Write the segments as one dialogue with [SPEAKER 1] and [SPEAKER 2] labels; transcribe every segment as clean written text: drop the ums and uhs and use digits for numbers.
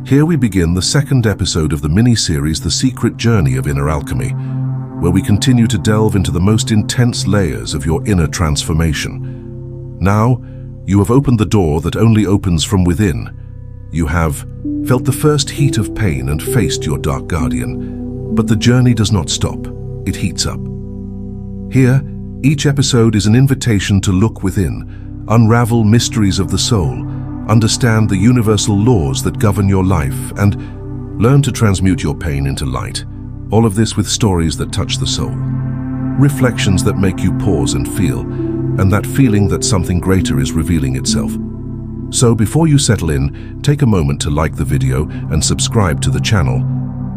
[SPEAKER 1] Here we begin the second episode of the mini-series The Secret Journey of Inner Alchemy, where we continue to delve into the most intense layers of your inner transformation. Now, you have opened the door that only opens from within. You have felt the first heat of pain and faced your dark guardian. But the journey does not stop, it heats up. Here, each episode is an invitation to look within, unravel mysteries of the soul, understand the universal laws that govern your life, and learn to transmute your pain into light. All of this with stories that touch the soul. Reflections that make you pause and feel, and that feeling that something greater is revealing itself. So before you settle in, take a moment to like the video and subscribe to the channel,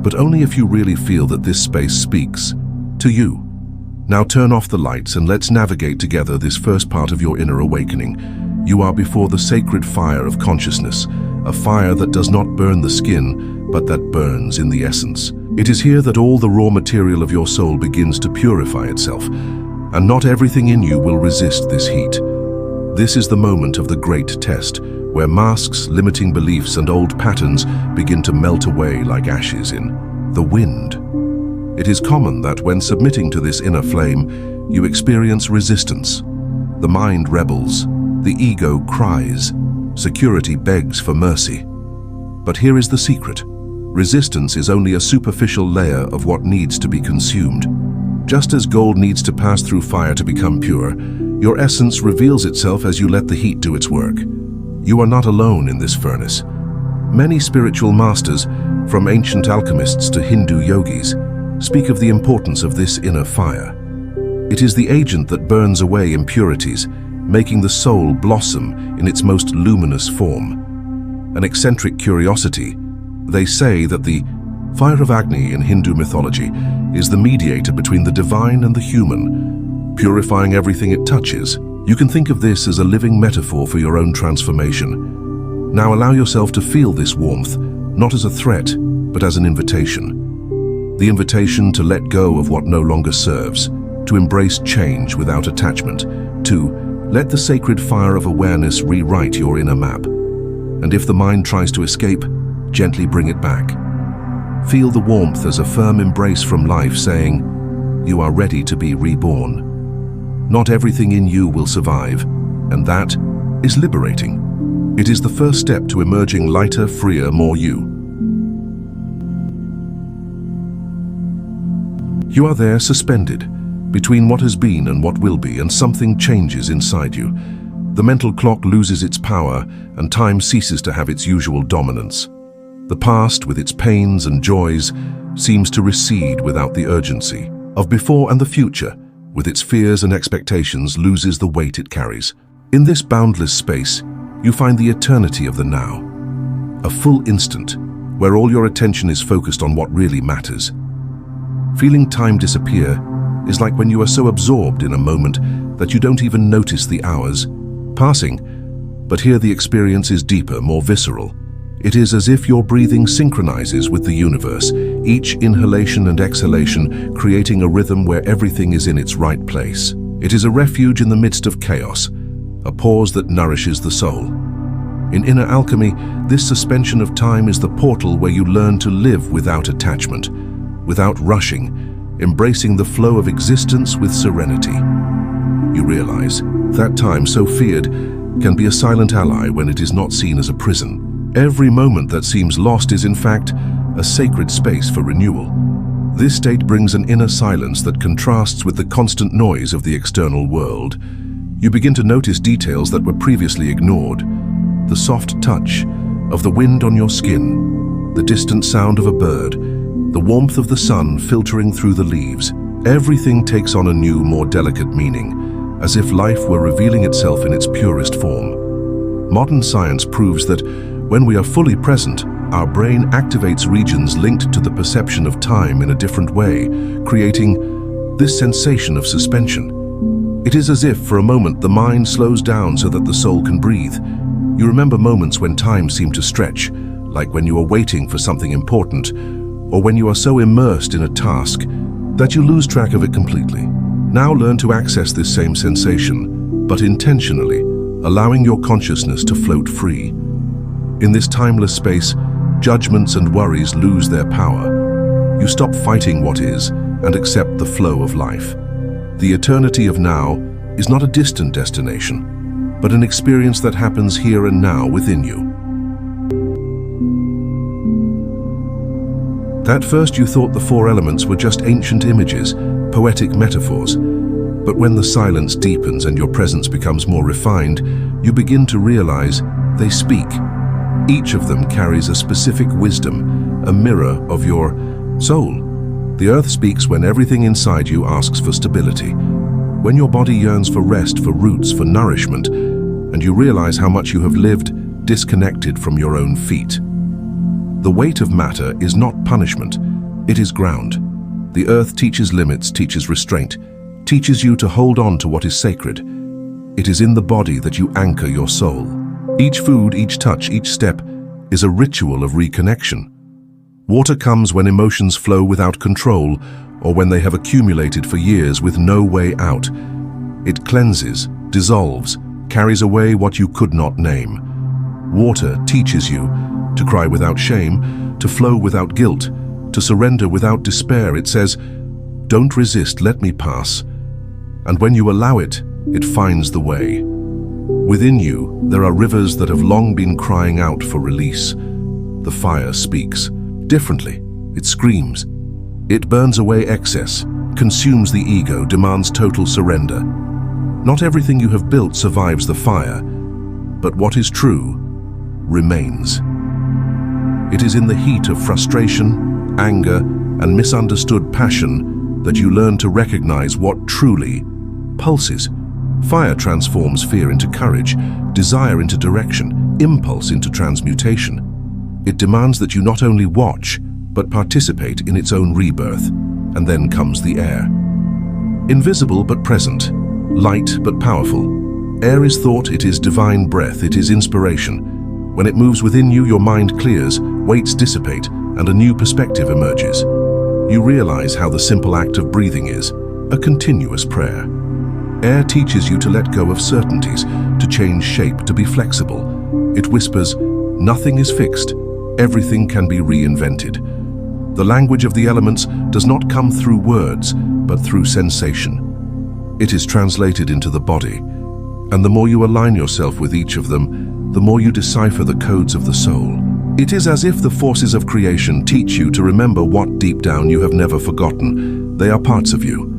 [SPEAKER 1] but only if you really feel that this space speaks to you. Now turn off the lights and let's navigate together this first part of your inner awakening. You are before the sacred fire of consciousness, a fire that does not burn the skin, but that burns in the essence. It is here that all the raw material of your soul begins to purify itself, and not everything in you will resist this heat. This is the moment of the great test, where masks, limiting beliefs, and old patterns begin to melt away like ashes in the wind. It is common that when submitting to this inner flame, you experience resistance. The mind rebels, the ego cries, security begs for mercy. But here is the secret. Resistance is only a superficial layer of what needs to be consumed. Just as gold needs to pass through fire to become pure, your essence reveals itself as you let the heat do its work. You are not alone in this furnace. Many spiritual masters, from ancient alchemists to Hindu yogis, speak of the importance of this inner fire. It is the agent that burns away impurities, making the soul blossom in its most luminous form. An eccentric curiosity, they say that the fire of Agni in Hindu mythology is the mediator between the divine and the human, purifying everything it touches. You can think of this as a living metaphor for your own transformation. Now allow yourself to feel this warmth, not as a threat, but as an invitation. The invitation to let go of what no longer serves, to embrace change without attachment, to let the sacred fire of awareness rewrite your inner map. And if the mind tries to escape, gently bring it back. Feel the warmth as a firm embrace from life saying, you are ready to be reborn. Not everything in you will survive, and that is liberating. It is the first step to emerging lighter, freer, more you. You are there suspended, between what has been and what will be, and something changes inside you. The mental clock loses its power, and time ceases to have its usual dominance. The past, with its pains and joys, seems to recede without the urgency of before, and the future, with its fears and expectations, loses the weight it carries. In this boundless space, you find the eternity of the now, a full instant where all your attention is focused on what really matters. Feeling time disappear is like when you are so absorbed in a moment that you don't even notice the hours passing. But here the experience is deeper, more visceral. It is as if your breathing synchronizes with the universe, each inhalation and exhalation creating a rhythm where everything is in its right place. It is a refuge in the midst of chaos, a pause that nourishes the soul. In Inner Alchemy, this suspension of time is the portal where you learn to live without attachment, without rushing, embracing the flow of existence with serenity. You realize that time, so feared, can be a silent ally when it is not seen as a prison. Every moment that seems lost is in fact a sacred space for renewal. This state brings an inner silence that contrasts with the constant noise of the external world. You begin to notice details that were previously ignored. The soft touch of the wind on your skin, the distant sound of a bird, the warmth of the sun filtering through the leaves. Everything takes on a new, more delicate meaning, as if life were revealing itself in its purest form. Modern science proves that when we are fully present, our brain activates regions linked to the perception of time in a different way, creating this sensation of suspension. It is as if, for a moment, the mind slows down so that the soul can breathe. You remember moments when time seemed to stretch, like when you are waiting for something important, or when you are so immersed in a task that you lose track of it completely. Now learn to access this same sensation, but intentionally, allowing your consciousness to float free. In this timeless space, judgments and worries lose their power. You stop fighting what is and accept the flow of life. The eternity of now is not a distant destination, but an experience that happens here and now within you. At first you thought the four elements were just ancient images, poetic metaphors. But when the silence deepens and your presence becomes more refined, you begin to realize they speak. Each of them carries a specific wisdom, a mirror of your soul. The earth speaks when everything inside you asks for stability. When your body yearns for rest, for roots, for nourishment, and you realize how much you have lived disconnected from your own feet. The weight of matter is not punishment, it is ground. The earth teaches limits, teaches restraint, teaches you to hold on to what is sacred. It is in the body that you anchor your soul. Each food, each touch, each step is a ritual of reconnection. Water comes when emotions flow without control, or when they have accumulated for years with no way out. It cleanses, dissolves, carries away what you could not name. Water teaches you to cry without shame, to flow without guilt, to surrender without despair. It says, "Don't resist, let me pass." And when you allow it, it finds the way. Within you, there are rivers that have long been crying out for release. The fire speaks. Differently, it screams. It burns away excess, consumes the ego, demands total surrender. Not everything you have built survives the fire, but what is true remains. It is in the heat of frustration, anger, and misunderstood passion that you learn to recognize what truly pulses. Fire transforms fear into courage, desire into direction, impulse into transmutation. It demands that you not only watch, but participate in its own rebirth. And then comes the air. Invisible but present, light but powerful. Air is thought, it is divine breath, it is inspiration. When it moves within you, your mind clears, weights dissipate, and a new perspective emerges. You realize how the simple act of breathing is a continuous prayer. Air teaches you to let go of certainties, to change shape, to be flexible. It whispers, nothing is fixed, everything can be reinvented. The language of the elements does not come through words, but through sensation. It is translated into the body, and the more you align yourself with each of them, the more you decipher the codes of the soul. It is as if the forces of creation teach you to remember what deep down you have never forgotten. They are parts of you.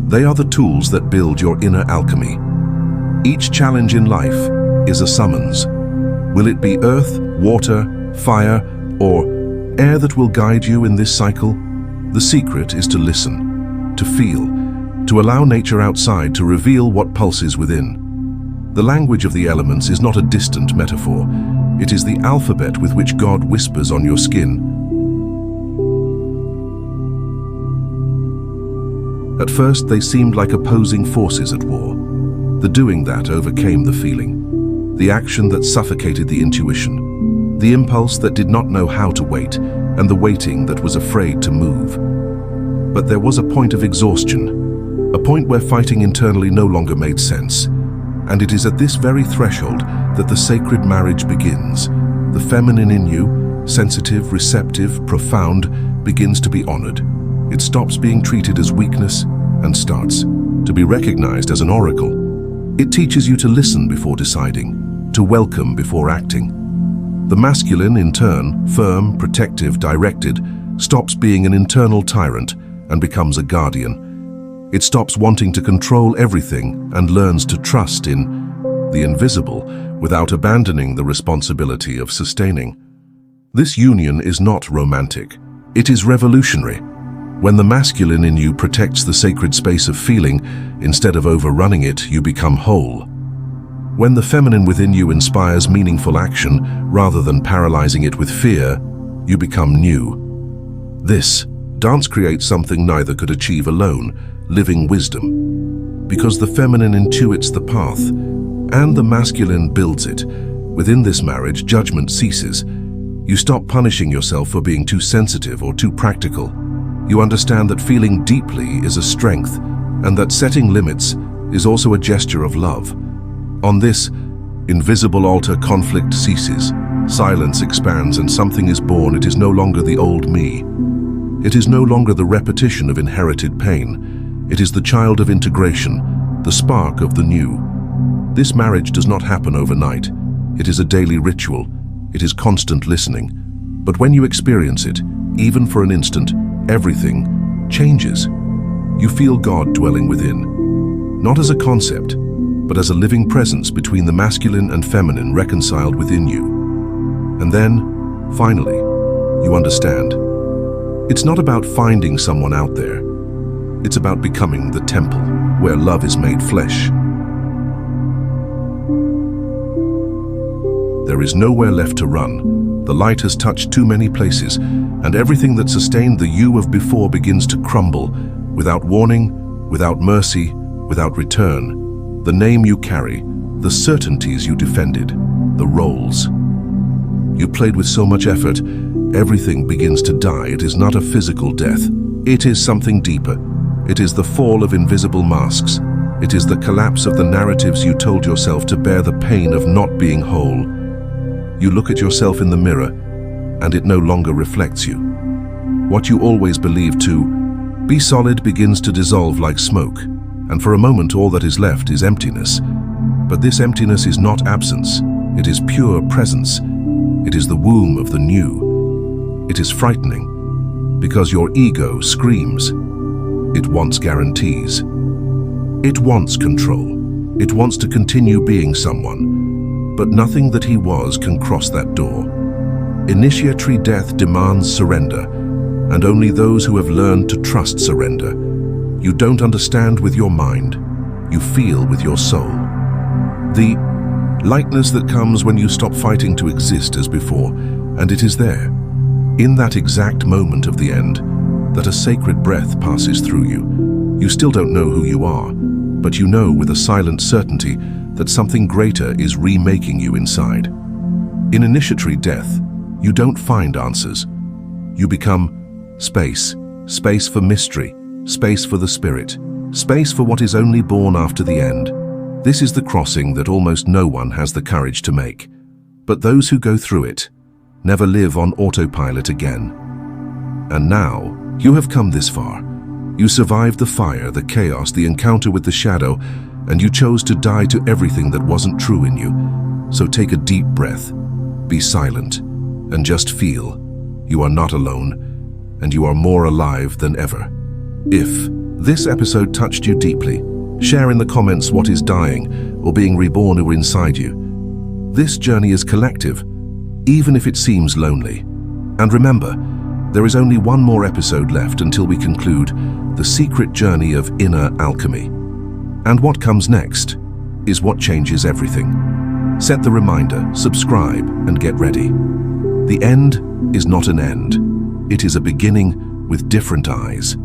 [SPEAKER 1] They are the tools that build your inner alchemy. Each challenge in life is a summons. Will it be earth, water, fire, or air that will guide you in this cycle? The secret is to listen, to feel, to allow nature outside to reveal what pulses within. The language of the elements is not a distant metaphor. It is the alphabet with which God whispers on your skin. At first, they seemed like opposing forces at war. The doing that overcame the feeling, the action that suffocated the intuition, the impulse that did not know how to wait, and the waiting that was afraid to move. But there was a point of exhaustion, a point where fighting internally no longer made sense. And it is at this very threshold that the sacred marriage begins. The feminine in you, sensitive, receptive, profound, begins to be honored. It stops being treated as weakness and starts to be recognized as an oracle. It teaches you to listen before deciding, to welcome before acting. The masculine, in turn, firm, protective, directed, stops being an internal tyrant and becomes a guardian. It stops wanting to control everything and learns to trust in the invisible without abandoning the responsibility of sustaining. This union is not romantic. It is revolutionary. When the masculine in you protects the sacred space of feeling, instead of overrunning it, you become whole. When the feminine within you inspires meaningful action rather than paralyzing it with fear, you become new. This dance creates something neither could achieve alone, living wisdom. Because the feminine intuits the path, and the masculine builds it. Within this marriage, judgment ceases. You stop punishing yourself for being too sensitive or too practical. You understand that feeling deeply is a strength, and that setting limits is also a gesture of love. On this invisible altar, conflict ceases. Silence expands and something is born. It is no longer the old me. It is no longer the repetition of inherited pain. It is the child of integration, the spark of the new. This marriage does not happen overnight. It is a daily ritual. It is constant listening. But when you experience it, even for an instant, everything changes. You feel God dwelling within, not as a concept, but as a living presence between the masculine and feminine reconciled within you. And then, finally, you understand. It's not about finding someone out there. It's about becoming the temple where love is made flesh. There is nowhere left to run. The light has touched too many places, and everything that sustained the you of before begins to crumble, without warning, without mercy, without return. The name you carry, the certainties you defended, the roles you played with so much effort, everything begins to die. It is not a physical death. It is something deeper. It is the fall of invisible masks. It is the collapse of the narratives you told yourself to bear the pain of not being whole. You look at yourself in the mirror, and it no longer reflects you. What you always believed to be solid begins to dissolve like smoke, and for a moment all that is left is emptiness. But this emptiness is not absence. It is pure presence. It is the womb of the new. It is frightening, because your ego screams. It wants guarantees. It wants control. It wants to continue being someone. But nothing that he was can cross that door. Initiatory death demands surrender, and only those who have learned to trust surrender. You don't understand with your mind. You feel with your soul. The lightness that comes when you stop fighting to exist as before, and it is there, in that exact moment of the end, that a sacred breath passes through you. You still don't know who you are, but you know with a silent certainty that something greater is remaking you inside. In initiatory death, you don't find answers. You become space, space for mystery, space for the spirit, space for what is only born after the end. This is the crossing that almost no one has the courage to make. But those who go through it never live on autopilot again. And now, you have come this far. You survived the fire, the chaos, the encounter with the shadow, and you chose to die to everything that wasn't true in you. So take a deep breath, be silent, and just feel. You are not alone, and you are more alive than ever. If this episode touched you deeply, share in the comments what is dying or being reborn or inside you. This journey is collective, even if it seems lonely. And remember, there is only one more episode left until we conclude the secret journey of inner alchemy. And what comes next is what changes everything. Set the reminder, subscribe, and get ready. The end is not an end. It is a beginning with different eyes.